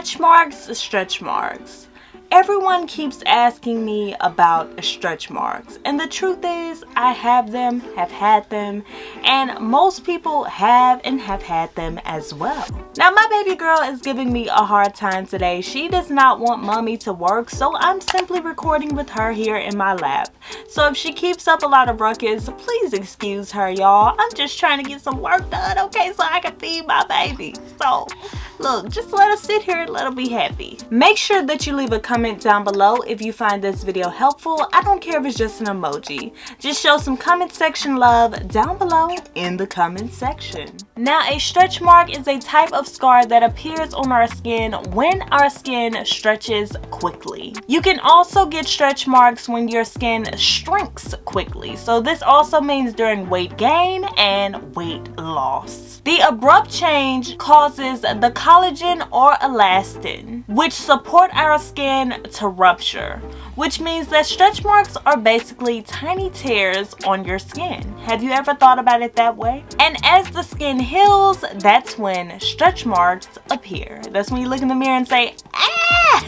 Stretch marks, stretch marks. Everyone keeps asking me about stretch marks, and the truth is I have them, have had them, and most people have and have had them as well. Now my baby girl is giving me a hard time today. She does not want mommy to work, so I'm simply recording with her here in my lap. So if she keeps up a lot of ruckus, please excuse her, y'all. I'm just trying to get some work done, okay, so I can feed my baby. So look, just let us sit here and let her be happy. Make sure that you leave a comment down below if you find this video helpful. I don't care if it's just an emoji. Just show some comment section love down below in the comment section. Now, a stretch mark is a type of scar that appears on our skin when our skin stretches quickly. You can also get stretch marks when your skin shrinks quickly. So this also means during weight gain and weight loss. The abrupt change causes the collagen or elastin, which support our skin to rupture, which means that stretch marks are basically tiny tears on your skin. Have you ever thought about it that way? And as the skin heals, that's when stretch marks appear. That's when you look in the mirror and say, ah!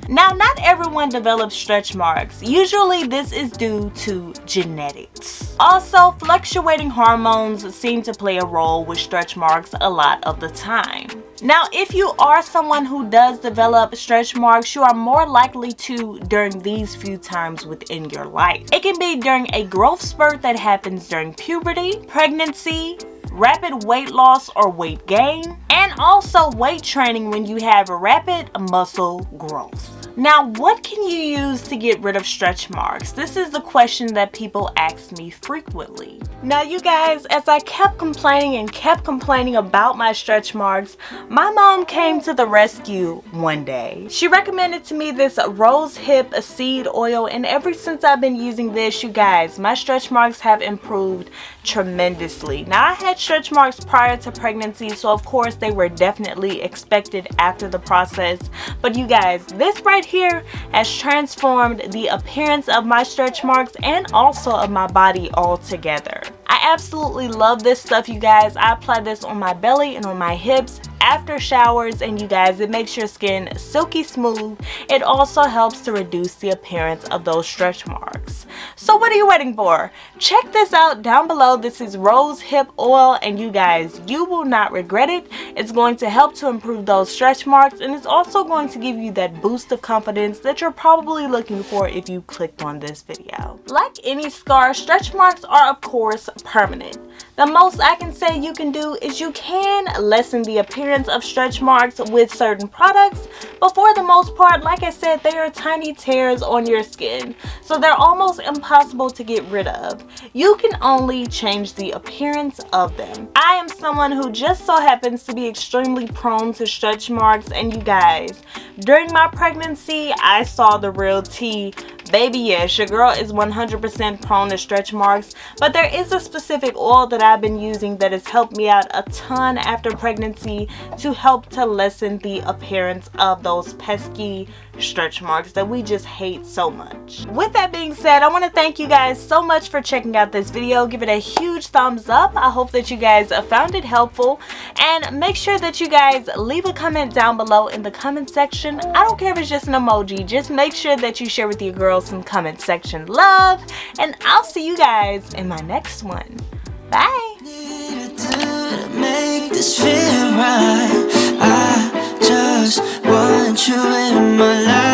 Now, not everyone develops stretch marks. Usually this is due to genetics. Also, fluctuating hormones seem to play a role with stretch marks a lot of the time. Now, if you are someone who does develop stretch marks, you are more likely to during these few times within your life. It can be during a growth spurt that happens during puberty, pregnancy, rapid weight loss or weight gain, and also weight training when you have rapid muscle growth. Now, what can you use to get rid of stretch marks? This is the question that people ask me frequently. Now, you guys, as I kept complaining about my stretch marks, my mom came to the rescue one day. She recommended to me this Rosehip seed oil, and ever since I've been using this, you guys, my stretch marks have improved tremendously. Now, I had stretch marks prior to pregnancy, so of course they were definitely expected after the process. But you guys, this right here has transformed the appearance of my stretch marks and also of my body altogether. I absolutely love this stuff, you guys. I apply this on my belly and on my hips after showers, and you guys, it makes your skin silky smooth. It also helps to reduce the appearance of those stretch marks. So what are you waiting for? Check this out down below. This is Rosehip oil, and you guys, you will not regret it. It's going to help to improve those stretch marks, and it's also going to give you that boost of confidence that you're probably looking for if you clicked on this video. Like any scar, stretch marks are of course permanent. The most I can say you can do is you can lessen the appearance of stretch marks with certain products, but for the most part, like I said, they are tiny tears on your skin, so they're almost impossible to get rid of. You can only change the appearance of them. I am someone who just so happens to be extremely prone to stretch marks, and you guys, during my pregnancy, I saw the real tea. Baby, yes, your girl is 100% prone to stretch marks, but there is a specific oil that I've been using that has helped me out a ton after pregnancy to help to lessen the appearance of those pesky stretch marks that we just hate so much. With that being said, I want to thank you guys so much for checking out this video. Give it a huge thumbs up. I hope that you guys found it helpful, and make sure that you guys leave a comment down below in the comment section. I don't care if it's just an emoji, just make sure that you share with your girls some comment section love, and I'll see you guys in my next one. Bye. Make this feel right. I just want you in my life.